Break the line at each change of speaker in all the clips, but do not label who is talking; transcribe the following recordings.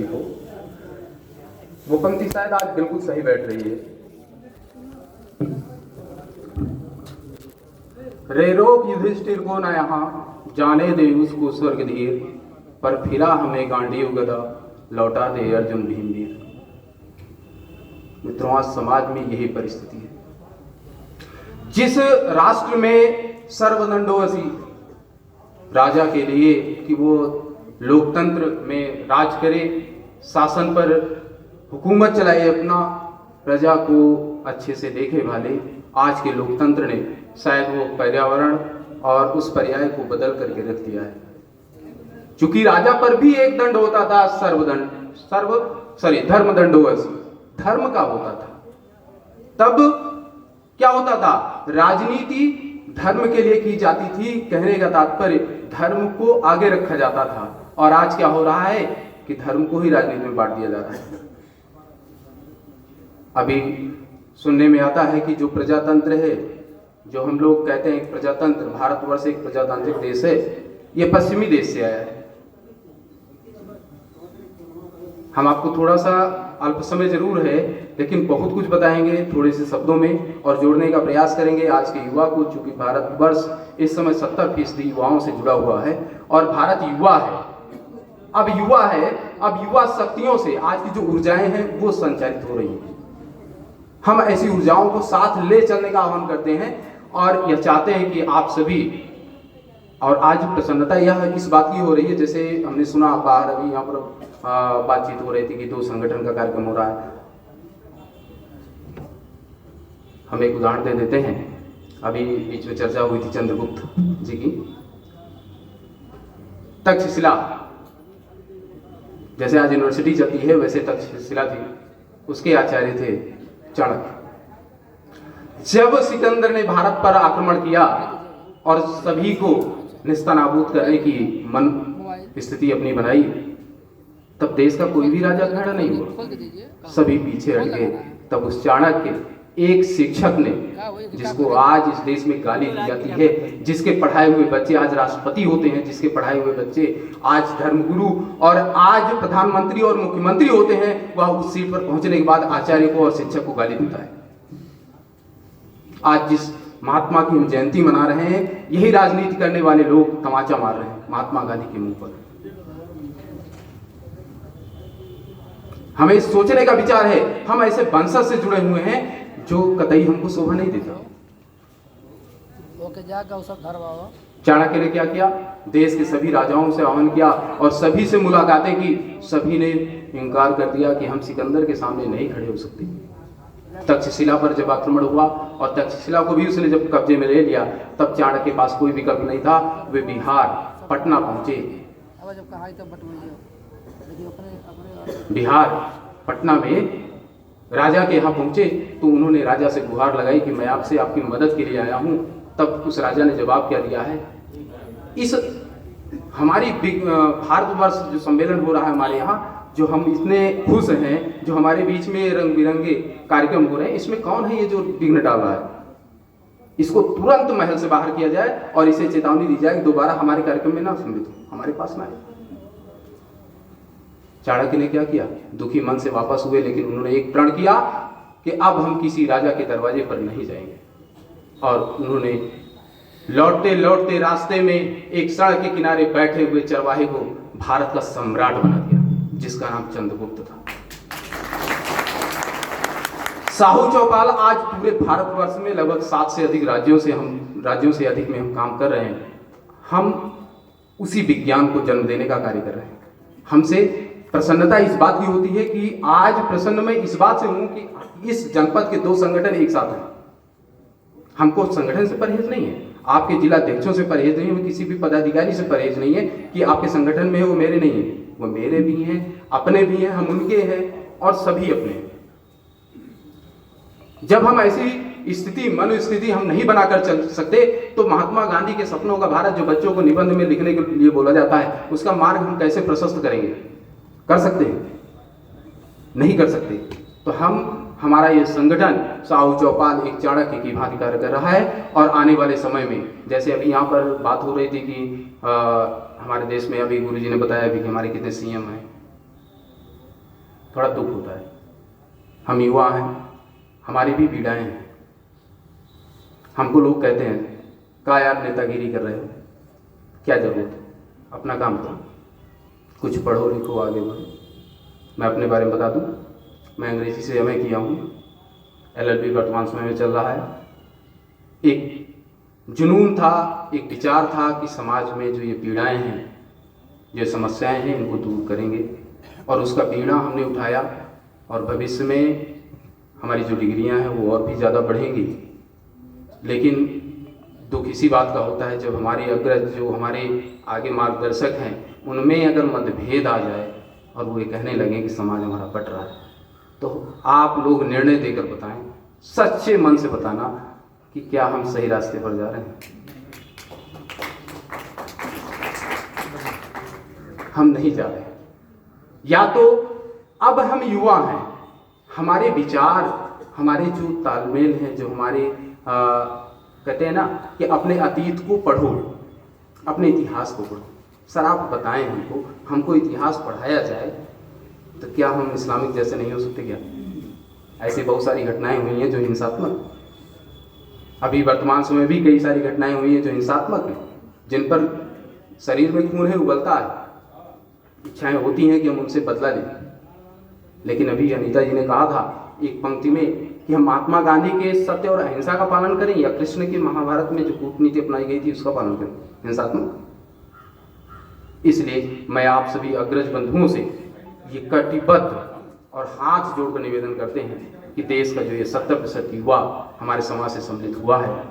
जी को। वो पंक्ति शायद आज बिल्कुल सही बैठ रही है। रे रोक युधिष्ठिर को न यहाँ, जाने दे उसको स्वर्ग धीर, पर फिरा हमें गांडीव गदा, लौटा दे अर्जुन भीमवीर। मित्रों, आज समाज में यही परिस्थिति है। जिस राष्ट्र में सर्वदंडोसी राजा के लिए कि वो लोकतंत्र में राज करे, शासन पर हुकूमत चलाए, अपना प्रजा को अच्छे से देखे भाले, आज के लोकतंत्र ने शायद वो पर्यावरण और उस पर्याय को बदल करके रख दिया है। चूंकि राजा पर भी एक दंड होता था, धर्मदंडोसी, धर्म का होता था। तब क्या होता था? राजनीति धर्म के लिए की जाती थी। कहने का तात्पर्य धर्म को आगे रखा जाता था। और आज क्या हो रहा है कि धर्म को ही राजनीति में बांट दिया जा रहा है। अभी सुनने में आता है कि जो प्रजातंत्र है, जो हम लोग कहते हैं प्रजातंत्र, भारतवर्ष एक प्रजातांत्रिक देश है, यह पश्चिमी देश से आया है। हम आपको थोड़ा सा अल्प समय जरूर है, लेकिन बहुत कुछ बताएंगे थोड़े से शब्दों में और जोड़ने का प्रयास करेंगे आज के युवा को। चूंकि भारतवर्ष इस समय 70% युवाओं से जुड़ा हुआ है और भारत युवा है। अब युवा है, अब युवा शक्तियों से आज की जो ऊर्जाएं हैं वो संचालित हो रही हैं। हम ऐसी ऊर्जाओं को साथ ले चलने का आह्वान करते हैं और यह चाहते हैं कि आप सभी, और आज प्रसन्नता यह इस बात की हो रही है, जैसे हमने सुना बाहर अभी यहाँ पर बातचीत हो रही थी कि 2 संगठन का कार्यक्रम हो रहा है। हम एक उदाहरण दे देते हैं। अभी बीच में चर्चा हुई थी चंद्रगुप्त जी की। तक्षशिला, जैसे आज यूनिवर्सिटी चलती है वैसे तक्षशिला थी, उसके आचार्य थे चाणक्य। जब सिकंदर ने भारत पर आक्रमण किया और सभी को निस्तानाबूद करने की मन स्थिति अपनी बनाई, तब देश का कोई भी राजा खड़ा नहीं हुआ, सभी पीछे हट गए। तब उस चाणक्य, एक शिक्षक ने, जिसको आज इस देश में गाली दी जाती है, जिसके पढ़ाए हुए बच्चे आज राष्ट्रपति होते हैं, जिसके पढ़ाए हुए बच्चे आज धर्मगुरु और आज प्रधानमंत्री और मुख्यमंत्री होते हैं, वह उस सीट पर पहुंचने के बाद आचार्य को और शिक्षक को गाली देता है। आज जिस महात्मा की हम जयंती मना रहे हैं, यही राजनीति करने वाले लोग तमाचा मार रहे हैं महात्मा गांधी के मुंह पर। हमें सोचने का विचार है। हम ऐसे वंशज से जुड़े हुए हैं जो कतई हमको शोभा नहीं देता। चाणक्य ने क्या किया? देश के सभी राजाओं से आह्वान किया और सभी से मुलाकातें की। सभी ने इनकार कर दिया कि हम सिकंदर के सामने नहीं खड़े हो सकते। तक्षशिला पर जब आक्रमण हुआ और तक्षशिला को भी उसने जब कब्जे में ले लिया, तब चाणक्य के पास कोई विकल्प नहीं था। वे बिहार पटना पहुंचे। बिहार पटना में राजा के यहाँ पहुंचे तो उन्होंने राजा से गुहार लगाई कि मैं आपसे आपकी मदद के लिए आया हूं। तब उस राजा ने जवाब क्या दिया है? इस हमारी भारतवर्ष जो सम्मेलन हो रहा है हमारे यहाँ, जो हम इतने खुश हैं, जो हमारे बीच में रंग बिरंगे कार्यक्रम हो रहे हैं, इसमें कौन है ये जो विघ्न डाल रहा है? इसको तुरंत महल से बाहर किया जाए और इसे चेतावनी दी जाए कि दोबारा हमारे कार्यक्रम में ना सम्मिलित हो, हमारे पास ना आए। चाणक्य ने क्या किया? दुखी मन से वापस हुए, लेकिन उन्होंने एक प्रण किया कि अब हम किसी राजा के दरवाजे पर नहीं जाएंगे। और उन्होंने लौटते लौटते रास्ते में एक सड़क के किनारे बैठे हुए चरवाहे को भारत का सम्राट बना दिया, जिसका नाम चंद्रगुप्त था। साहू चौपाल आज पूरे भारतवर्ष में लगभग 7 से अधिक राज्यों से अधिक में हम काम कर रहे हैं। हम उसी विज्ञान को जन्म देने का कार्य कर रहे हैं। हमसे प्रसन्नता इस बात की होती है कि आज प्रसन्न मैं इस बात से हूं कि इस जनपद के 2 संगठन एक साथ हैं। हमको संगठन से परहेज नहीं है, आपके जिलाध्यक्षों से परहेज नहीं है, किसी भी पदाधिकारी से परहेज नहीं है कि आपके संगठन में है वो मेरे नहीं है। वो मेरे भी हैं, अपने भी हैं, हम उनके हैं और सभी अपने हैं। जब हम ऐसी स्थिति, मनोस्थिति हम नहीं बनाकर चल सकते, तो महात्मा गांधी के सपनों का भारत जो बच्चों को निबंध में लिखने के लिए बोला जाता है, उसका मार्ग हम कैसे प्रशस्त करेंगे? कर सकते हैं? नहीं कर सकते। तो हमारा ये संगठन साहू चौपाल एक चाणक्य की भांति कार्य कर रहा है। और आने वाले समय में, जैसे अभी यहाँ पर बात हो रही थी कि हमारे देश में अभी गुरुजी ने बताया अभी कि हमारे कितने सीएम हैं, थोड़ा दुख होता है। हम युवा हैं, हमारी भी पीड़ाएं हैं। हमको लोग कहते हैं का यार नेतागिरी कर रहे हो, क्या ज़रूरत है, अपना काम करो, कुछ पढ़ो लिखो आगे बढ़ो। मैं अपने बारे में बता दूं, मैं अंग्रेजी से एमए किया हूँ, LLB वर्तमान समय में चल रहा है। एक जुनून था, एक विचार था कि समाज में जो ये पीड़ाएं हैं, जो समस्याएं हैं, इनको दूर करेंगे, और उसका पीड़ा हमने उठाया। और भविष्य में हमारी जो डिग्रियां हैं वो और भी ज़्यादा बढ़ेंगी। लेकिन दुख इसी बात का होता है जब हमारे अग्रज, जो हमारे आगे मार्गदर्शक हैं, उनमें अगर मतभेद आ जाए और वो ये कहने लगे कि समाज हमारा बट रहा है, तो आप लोग निर्णय देकर बताएं, सच्चे मन से बताना कि क्या हम सही रास्ते पर जा रहे हैं। हम नहीं जा रहे हैं, या तो अब हम युवा हैं, हमारे विचार, हमारे जो तालमेल हैं, जो हमारे कहते हैं ना कि अपने अतीत को पढ़ो, अपने इतिहास को पढ़ो। सर आप बताएं हमको इतिहास पढ़ाया जाए तो क्या हम इस्लामिक जैसे नहीं हो सकते क्या? ऐसी बहुत सारी घटनाएं हुई हैं जो हिंसात्मक, अभी वर्तमान समय भी कई सारी घटनाएं हुई हैं जो हिंसात्मक हैं, जिन पर शरीर में खून है, उबलता है, इच्छाएं होती हैं कि हम उनसे बदला लें। लेकिन अभी अनीता जी ने कहा था एक पंक्ति में कि हम महात्मा गांधी के सत्य और अहिंसा का पालन करें या कृष्ण की महाभारत में जो कूटनीति अपनाई गई थी उसका पालन करें, हिंसात्मक। इसलिए मैं आप सभी अग्रज बंधुओं से ये कटिबद्ध और हाथ जोड़कर निवेदन करते हैं कि देश का जो ये 70% युवा हमारे समाज से सम्मिलित हुआ है,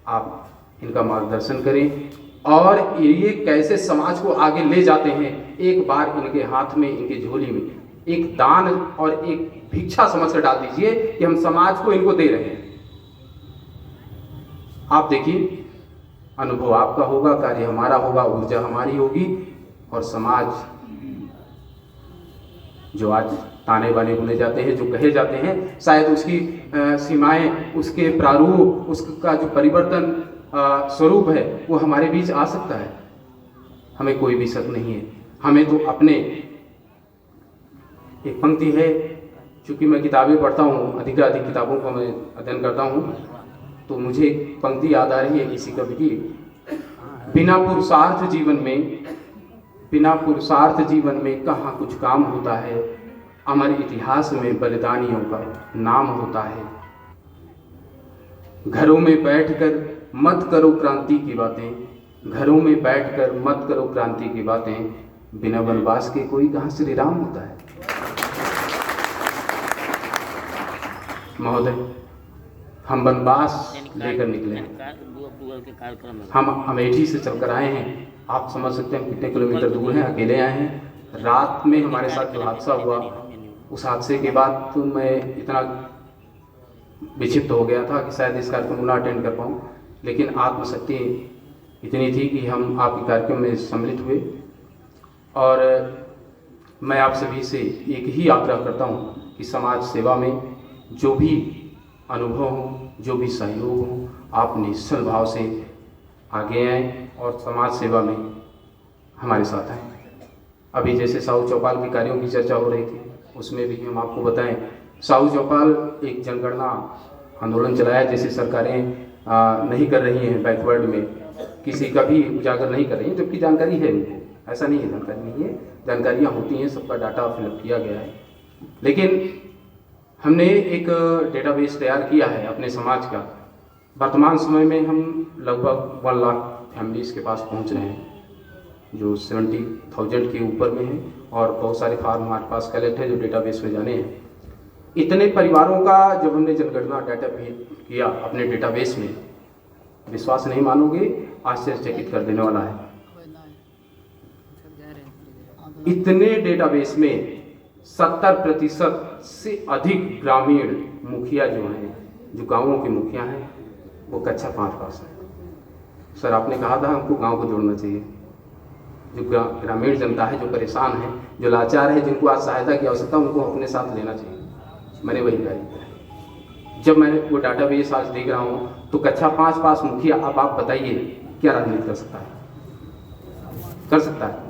आप इनका मार्गदर्शन करें और ये कैसे समाज को आगे ले जाते हैं, एक बार इनके हाथ में, इनके झोली में एक दान और एक भिक्षा समझकर डाल दीजिए कि हम समाज को इनको दे रहे हैं। आप देखिए, अनुभव आपका होगा, कार्य हमारा होगा, ऊर्जा हमारी होगी, और समाज जो आज ताने बाने बोले जाते हैं, जो कहे जाते हैं, शायद उसकी सीमाएं, उसके प्रारूप, उसका जो परिवर्तन स्वरूप है वो हमारे बीच आ सकता है। हमें कोई भी शक नहीं है। हमें तो अपने, एक पंक्ति है, चूँकि मैं किताबें पढ़ता हूँ, अधिक किताबों का मैं अध्ययन करता हूँ, तो मुझे एक पंक्ति याद आ रही है किसी कवि की, बिना पुरुषार्थ जीवन में कहाँ कुछ काम होता है, अमर इतिहास में बलिदानियों का नाम होता है। घरों में बैठकर मत करो क्रांति की बातें, घरों में बैठकर मत करो क्रांति की बातें, बिना वनवास के कोई कहाँ श्री राम होता है। महोदय, हम वनवास लेकर निकले, हम अमेठी से चलकर आए हैं। आप समझ सकते हैं कितने किलोमीटर दूर हैं, अकेले आए हैं। रात में हमारे साथ जो हादसा हुआ, उस हादसे के बाद तो मैं इतना विक्षिप्त हो गया था कि शायद इस कार्यक्रम को ना अटेंड कर पाऊँ, लेकिन आत्मशक्ति इतनी थी कि हम आपके कार्यक्रम में सम्मिलित हुए। और मैं आप सभी से एक ही आग्रह करता हूँ कि समाज सेवा में जो भी अनुभव हो, जो भी सहयोग हो, आप निश्चल भाव से आगे आएँ और समाज सेवा में हमारे साथ आएँ। अभी जैसे साहू चौपाल के कार्यों की चर्चा हो रही थी, उसमें भी हम आपको बताएं, साहू चौपाल एक जनगणना आंदोलन चलाया, जैसे सरकारें नहीं कर रही हैं, बैकवर्ड में किसी का भी उजागर नहीं कर रही हैं, जबकि जानकारी है उनको। ऐसा नहीं है जानकारी नहीं है, जानकारियाँ होती हैं, सबका डाटा फिलअप किया गया है। लेकिन हमने एक डेटाबेस तैयार किया है अपने समाज का। वर्तमान समय में हम लगभग 1 लाख फैमिलीज़ के पास पहुंच रहे हैं, जो 70,000 के ऊपर में है, और बहुत सारे फॉर्म हमारे पास कलेक्ट है जो डेटाबेस में जाने हैं। इतने परिवारों का जब हमने जनगणना डाटा किया अपने डेटाबेस में, विश्वास नहीं मानोगे, आश्चर्यचकित कर देने वाला है। इतने डेटाबेस में 70% से अधिक ग्रामीण मुखिया जो हैं, जो गांवों के मुखिया हैं, वो कक्षा 5 पास है। सर आपने कहा था हमको गांव को जोड़ना चाहिए। जो ग्रामीण जनता है, जो परेशान है, जो लाचार है, जिनको आज सहायता की आवश्यकता, उनको अपने साथ लेना चाहिए। मैंने वही कार्य किया। जब मैंने वो डाटाबेस आज देख रहा हूँ तो कक्षा 5 पास मुखिया, अब आप बताइए क्या राजनीति कर सकता है? कर सकता है?